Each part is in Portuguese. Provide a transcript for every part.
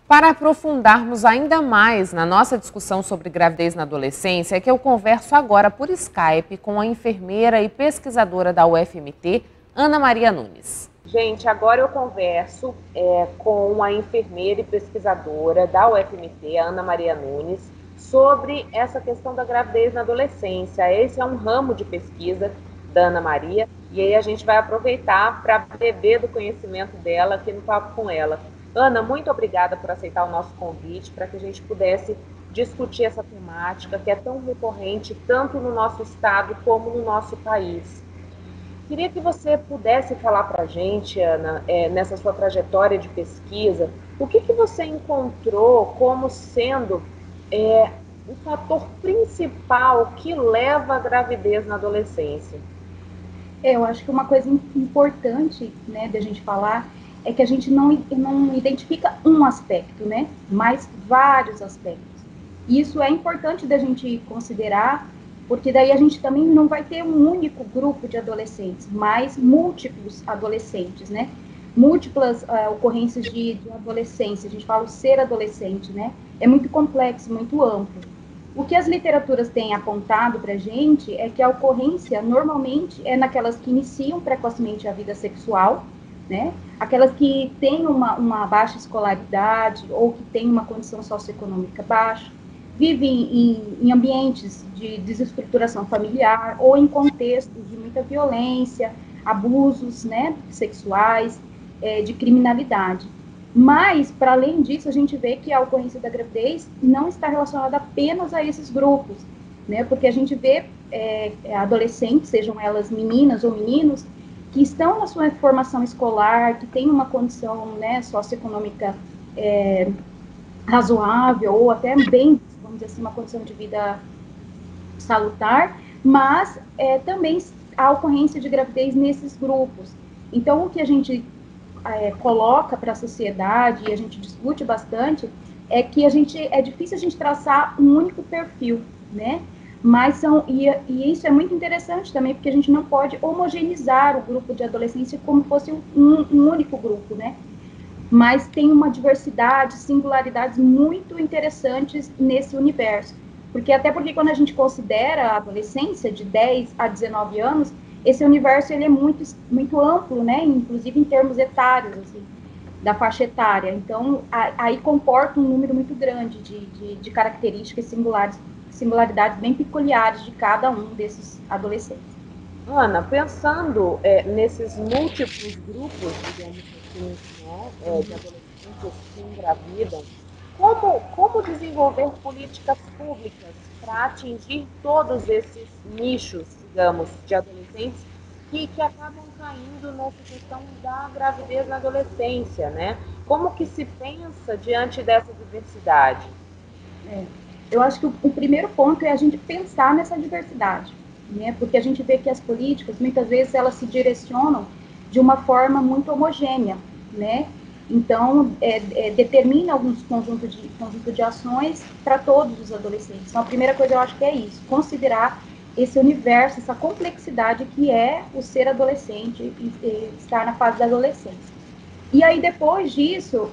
Para aprofundarmos ainda mais na nossa discussão sobre gravidez na adolescência, é que eu converso agora por Skype com a enfermeira e pesquisadora da UFMT, Ana Maria Nunes. Gente, agora eu converso com a enfermeira e pesquisadora da UFMT, a Ana Maria Nunes, sobre essa questão da gravidez na adolescência. Esse é um ramo de pesquisa da Ana Maria e aí a gente vai aproveitar para beber do conhecimento dela aqui no Papo com ela. Ana, muito obrigada por aceitar o nosso convite para que a gente pudesse discutir essa temática que é tão recorrente tanto no nosso estado como no nosso país. Queria que você pudesse falar para a gente, Ana, nessa sua trajetória de pesquisa, o que você encontrou como sendo o fator principal que leva à gravidez na adolescência? Eu acho que uma coisa importante, né, da gente falar é que a gente não identifica um aspecto, né, mas vários aspectos. E isso é importante da gente considerar, porque daí a gente também não vai ter um único grupo de adolescentes, mas múltiplos adolescentes, né? Múltiplas ocorrências de adolescência, a gente fala o ser adolescente, né? É muito complexo, muito amplo. O que as literaturas têm apontado para a gente é que a ocorrência normalmente é naquelas que iniciam precocemente a vida sexual, né? Aquelas que têm uma baixa escolaridade ou que têm uma condição socioeconômica baixa, vivem em ambientes de desestruturação familiar ou em contextos de muita violência, abusos, né, sexuais, de criminalidade. Mas, para além disso, a gente vê que a ocorrência da gravidez não está relacionada apenas a esses grupos, né? Porque a gente vê adolescentes, sejam elas meninas ou meninos, que estão na sua formação escolar, que têm uma condição, né, socioeconômica razoável, ou até bem, vamos dizer assim, uma condição de vida salutar, mas também há ocorrência de gravidez nesses grupos. Então, o que a gente coloca para a sociedade e a gente discute bastante é que é difícil a gente traçar um único perfil, né? Mas e isso é muito interessante também, porque a gente não pode homogeneizar o grupo de adolescência como fosse um único grupo, né? Mas tem uma diversidade, singularidades muito interessantes nesse universo. Porque quando a gente considera a adolescência de 10 a 19 anos, esse universo ele é muito amplo, né? Inclusive em termos etários, assim, da faixa etária. Então, aí comporta um número muito grande de características singularidades bem peculiares de cada um desses adolescentes. Ana, pensando nesses múltiplos grupos, digamos assim, né, de adolescentes que engravidam, como desenvolver políticas públicas para atingir todos esses nichos, digamos, de adolescentes que acabam caindo nessa questão da gravidez na adolescência, né? Como que se pensa diante dessa diversidade? Eu acho que o primeiro ponto é a gente pensar nessa diversidade, né? Porque a gente vê que as políticas, muitas vezes, elas se direcionam de uma forma muito homogênea, né? Então, determina alguns conjunto de ações para todos os adolescentes. Então, a primeira coisa eu acho que é isso, considerar esse universo, essa complexidade que é o ser adolescente e estar na fase da adolescência. E aí, depois disso,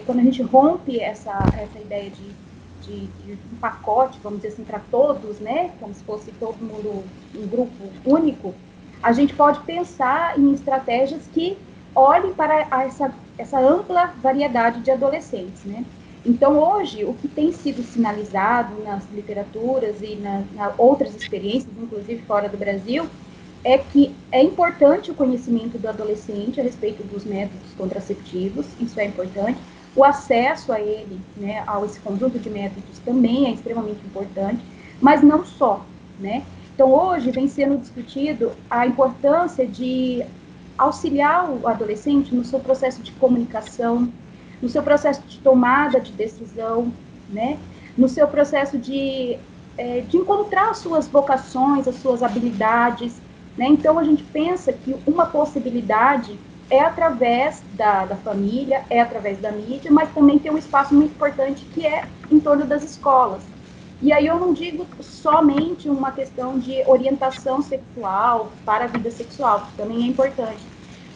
quando a gente rompe essa ideia de um pacote, vamos dizer assim, para todos, né, como se fosse todo mundo um grupo único, a gente pode pensar em estratégias que olhem para essa ampla variedade de adolescentes, né? Então, hoje, o que tem sido sinalizado nas literaturas e nas outras experiências, inclusive fora do Brasil, é que é importante o conhecimento do adolescente a respeito dos métodos contraceptivos, isso é importante. O acesso a ele, né, a esse conjunto de métodos também é extremamente importante, mas não só, né? Então, hoje vem sendo discutido a importância de auxiliar o adolescente no seu processo de comunicação, no seu processo de tomada de decisão, né? No seu processo de encontrar as suas vocações, as suas habilidades, né? Então, a gente pensa que uma possibilidade é através da família, é através da mídia, mas também tem um espaço muito importante que é em torno das escolas. E aí eu não digo somente uma questão de orientação sexual para a vida sexual, que também é importante,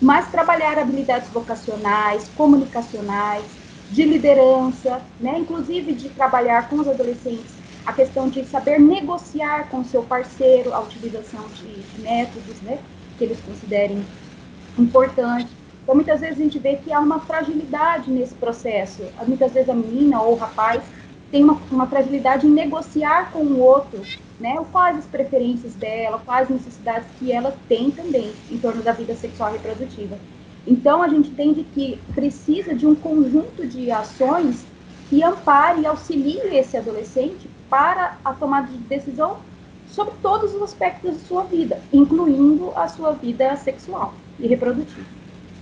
mas trabalhar habilidades vocacionais, comunicacionais, de liderança, né? Inclusive de trabalhar com os adolescentes a questão de saber negociar com o seu parceiro a utilização de métodos, né, que eles considerem importantes. Então, muitas vezes a gente vê que há uma fragilidade nesse processo. Muitas vezes a menina ou o rapaz tem uma fragilidade em negociar com o outro, né, quais as preferências dela, quais as necessidades que ela tem também em torno da vida sexual e reprodutiva. Então, a gente entende que precisa de um conjunto de ações que ampare e auxilie esse adolescente para a tomada de decisão sobre todos os aspectos de sua vida, incluindo a sua vida sexual e reprodutiva.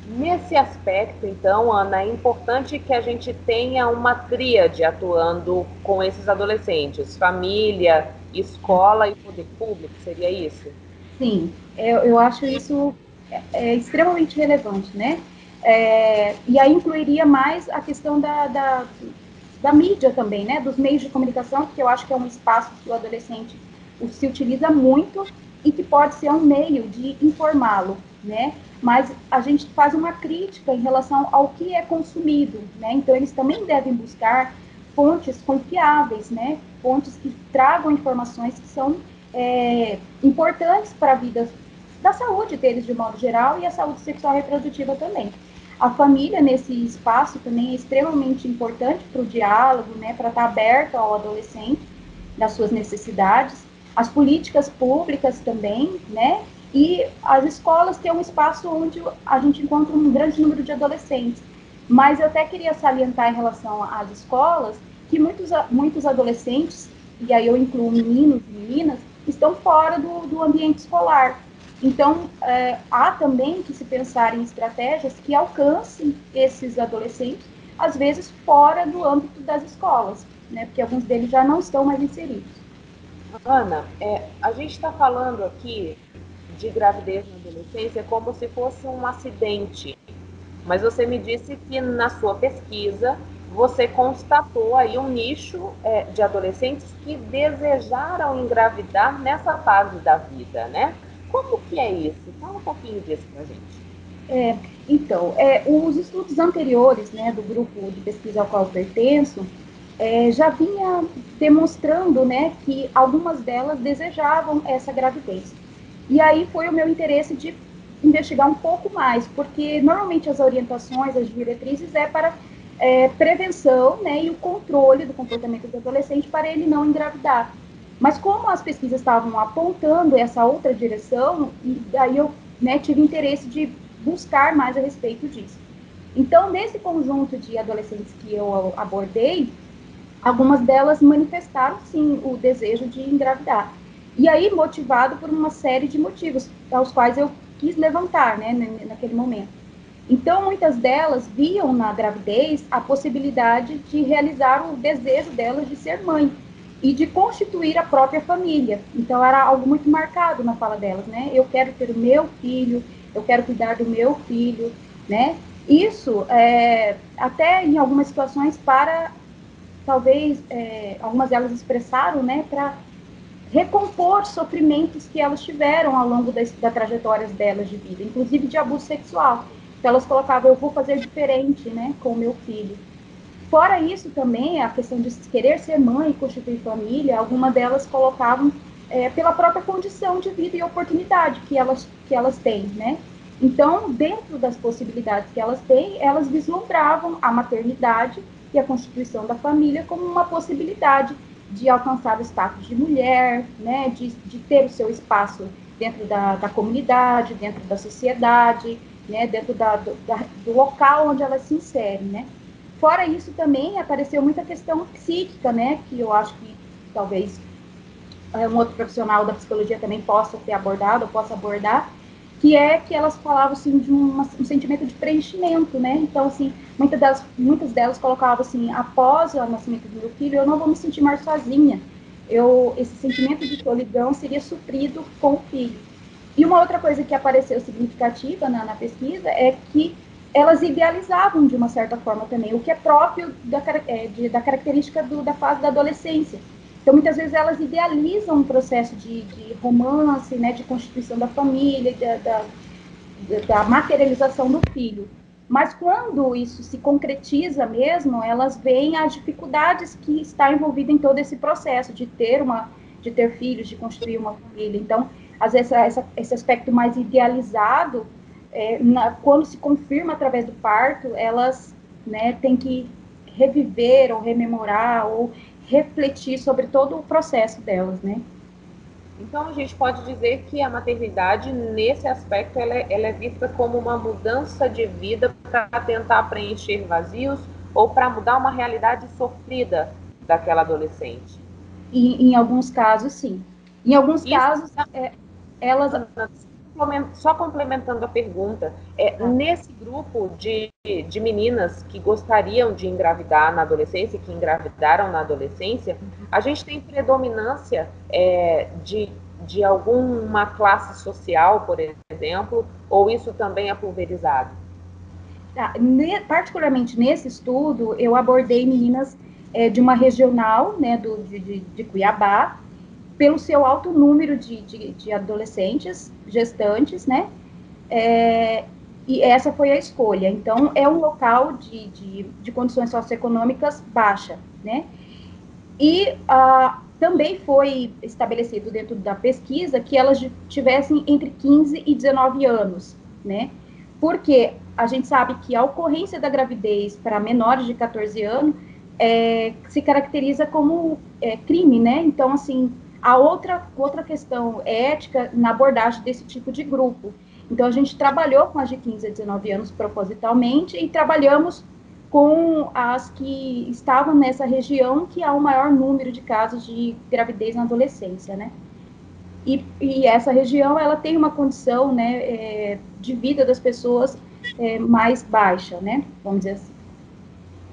Nesse aspecto, então, Ana, é importante que a gente tenha uma tríade atuando com esses adolescentes: família, escola e poder público, seria isso? Sim, eu acho isso extremamente relevante, né? E aí incluiria mais a questão da mídia também, né? Dos meios de comunicação, que eu acho que é um espaço que o adolescente se utiliza muito e que pode ser um meio de informá-lo, né? Mas a gente faz uma crítica em relação ao que é consumido, né? Então eles também devem buscar fontes confiáveis, né? Fontes que tragam informações que são importantes para a vida da saúde deles de modo geral e a saúde sexual e reprodutiva também. A família nesse espaço também é extremamente importante para o diálogo, né, para estar aberta ao adolescente das suas necessidades. As políticas públicas também, né, e as escolas têm um espaço onde a gente encontra um grande número de adolescentes. Mas eu até queria salientar em relação às escolas que muitos adolescentes, e aí eu incluo meninos e meninas, estão fora do ambiente escolar. Então, há também que se pensar em estratégias que alcancem esses adolescentes, às vezes fora do âmbito das escolas, né? Porque alguns deles já não estão mais inseridos. Ana, a gente está falando aqui de gravidez na adolescência como se fosse um acidente, mas você me disse que na sua pesquisa você constatou aí um nicho de adolescentes que desejaram engravidar nessa fase da vida, né? Como que é isso? Fala um pouquinho disso pra gente. Então, os estudos anteriores, né, do grupo de pesquisa ao qual eu pertenço, já vinha demonstrando, né, que algumas delas desejavam essa gravidez. E aí foi o meu interesse de investigar um pouco mais, porque normalmente as orientações, as diretrizes para prevenção, né, e o controle do comportamento do adolescente para ele não engravidar. Mas como as pesquisas estavam apontando essa outra direção, e daí eu, né, tive interesse de buscar mais a respeito disso. Então, nesse conjunto de adolescentes que eu abordei, algumas delas manifestaram, sim, o desejo de engravidar. E aí, motivado por uma série de motivos, aos quais eu quis levantar, né, naquele momento. Então, muitas delas viam na gravidez a possibilidade de realizar o desejo delas de ser mãe e de constituir a própria família. Então, era algo muito marcado na fala delas, né? Eu quero ter o meu filho, eu quero cuidar do meu filho, né? Isso, até em algumas situações, para talvez algumas delas expressaram, né, para recompor sofrimentos que elas tiveram ao longo da trajetória delas de vida, inclusive de abuso sexual. Então elas colocavam, eu vou fazer diferente, né, com o meu filho. Fora isso também, a questão de querer ser mãe e constituir família, algumas delas colocavam pela própria condição de vida e oportunidade que elas têm, né? Então, dentro das possibilidades que elas têm, elas vislumbravam a maternidade e a constituição da família como uma possibilidade de alcançar o status de mulher, né? De ter o seu espaço dentro da comunidade, dentro da sociedade, né? Dentro do local onde elas se inserem, né? Fora isso, também apareceu muita questão psíquica, né? Que eu acho que talvez um outro profissional da psicologia também possa ter abordado, ou possa abordar, que é que elas falavam, assim, de um sentimento de preenchimento, né? Então, assim, muitas delas colocavam, assim, após o nascimento do meu filho, eu não vou me sentir mais sozinha. Esse sentimento de solidão seria suprido com o filho. E uma outra coisa que apareceu significativa na pesquisa é que elas idealizavam, de uma certa forma, também, o que é próprio da característica da fase da adolescência. Então, muitas vezes, elas idealizam um processo de romance, né, de constituição da família, da materialização do filho. Mas quando isso se concretiza mesmo, elas veem as dificuldades que está envolvida em todo esse processo de ter filhos, de construir uma família. Então, às vezes esse aspecto mais idealizado, quando se confirma através do parto, elas, né, têm que reviver ou rememorar ou refletir sobre todo o processo delas, né? Então, a gente pode dizer que a maternidade, nesse aspecto, ela é vista como uma mudança de vida para tentar preencher vazios ou para mudar uma realidade sofrida daquela adolescente. E em alguns casos, sim. Em alguns Isso, casos, elas... só complementando a pergunta, nesse grupo de meninas que gostariam de engravidar na adolescência, que engravidaram na adolescência, a gente tem predominância de alguma classe social, por exemplo, ou isso também é pulverizado? Particularmente nesse estudo, eu abordei meninas de uma regional, né, de Cuiabá, pelo seu alto número de adolescentes, gestantes, né, e essa foi a escolha. Então, é um local de condições socioeconômicas baixa, né, e também foi estabelecido dentro da pesquisa que elas tivessem entre 15 e 19 anos, né? Porque a gente sabe que a ocorrência da gravidez para menores de 14 anos se caracteriza como crime, né? Então, assim, a outra questão ética na abordagem desse tipo de grupo. Então, a gente trabalhou com as de 15 a 19 anos propositalmente e trabalhamos com as que estavam nessa região que há o maior número de casos de gravidez na adolescência, né? E essa região, ela tem uma condição, né, de vida das pessoas mais baixa, né? Vamos dizer assim.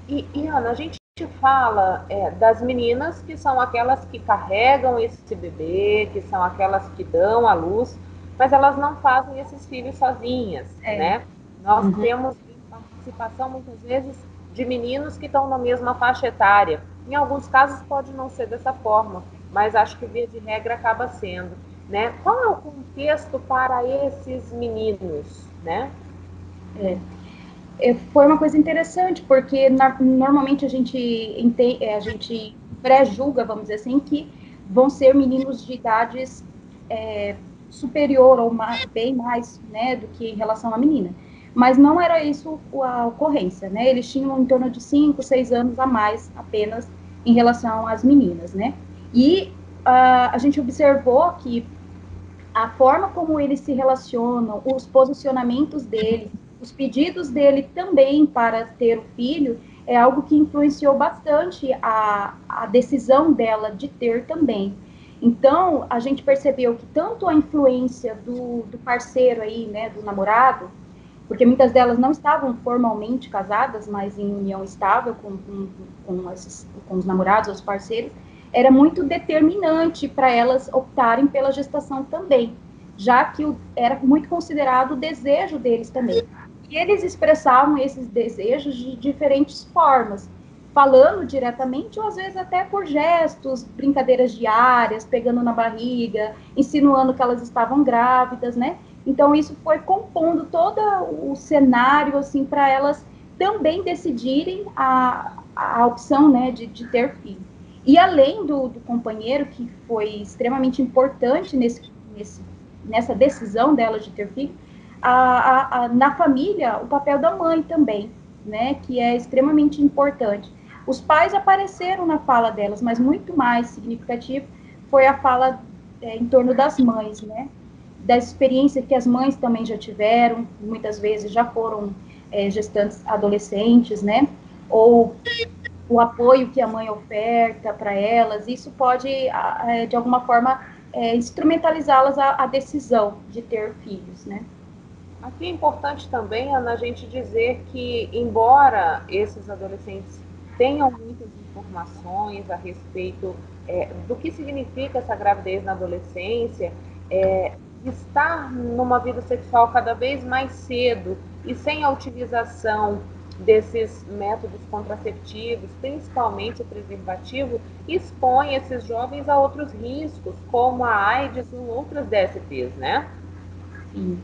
E Ana, a gente fala das meninas que são aquelas que carregam esse bebê, que são aquelas que dão à luz, mas elas não fazem esses filhos sozinhas, né? Nós temos participação, muitas vezes, de meninos que estão na mesma faixa etária. Em alguns casos pode não ser dessa forma, mas acho que via de regra acaba sendo, né? Qual é o contexto para esses meninos, né? Foi uma coisa interessante, porque normalmente a gente pré-julga, vamos dizer assim, que vão ser meninos de idades superior ou bem mais, né, do que em relação à menina. Mas não era isso a ocorrência, né? Eles tinham em torno de 5, 6 anos a mais apenas em relação às meninas, né? E a gente observou que a forma como eles se relacionam, os posicionamentos dele, os pedidos dele também para ter o filho, é algo que influenciou bastante a decisão dela de ter também. Então, a gente percebeu que tanto a influência do parceiro aí, né, do namorado, porque muitas delas não estavam formalmente casadas, mas em união estável com os namorados, os parceiros, era muito determinante para elas optarem pela gestação também, já que era muito considerado o desejo deles também. E eles expressavam esses desejos de diferentes formas, falando diretamente ou às vezes até por gestos, brincadeiras diárias, pegando na barriga, insinuando que elas estavam grávidas, né? Então, isso foi compondo todo o cenário, assim, para elas também decidirem a opção, né, de ter filho. E além do companheiro, que foi extremamente importante nessa decisão dela de ter filho, na família, o papel da mãe também, né, que é extremamente importante. Os pais apareceram na fala delas, mas muito mais significativo foi a fala em torno das mães, né, da experiência que as mães também já tiveram, muitas vezes já foram gestantes adolescentes, né? Ou o apoio que a mãe oferta para elas, isso pode, de alguma forma, instrumentalizá-las a decisão de ter filhos, né? Aqui é importante também, Ana, a gente dizer que, embora esses adolescentes tenham muitas informações a respeito do que significa essa gravidez na adolescência, estar numa vida sexual cada vez mais cedo e sem a utilização desses métodos contraceptivos, principalmente o preservativo, expõe esses jovens a outros riscos, como a AIDS ou outras DSTs, né? Sim.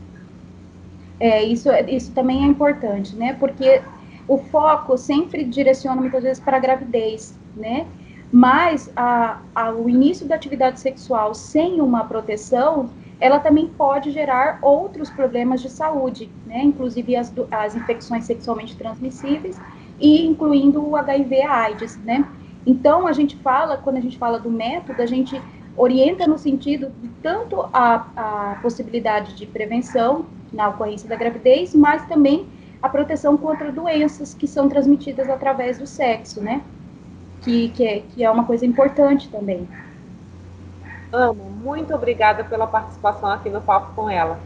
Isso também é importante, né? Porque o foco sempre direciona muitas vezes para a gravidez, né? Mas o início da atividade sexual sem uma proteção, ela também pode gerar outros problemas de saúde, né? Inclusive as infecções sexualmente transmissíveis e incluindo o HIV/AIDS, né? Então, quando a gente fala do método, a gente orienta no sentido de tanto a possibilidade de prevenção na ocorrência da gravidez, mas também a proteção contra doenças que são transmitidas através do sexo, né? Que é uma coisa importante também. Ana, muito obrigada pela participação aqui no Papo com Ela.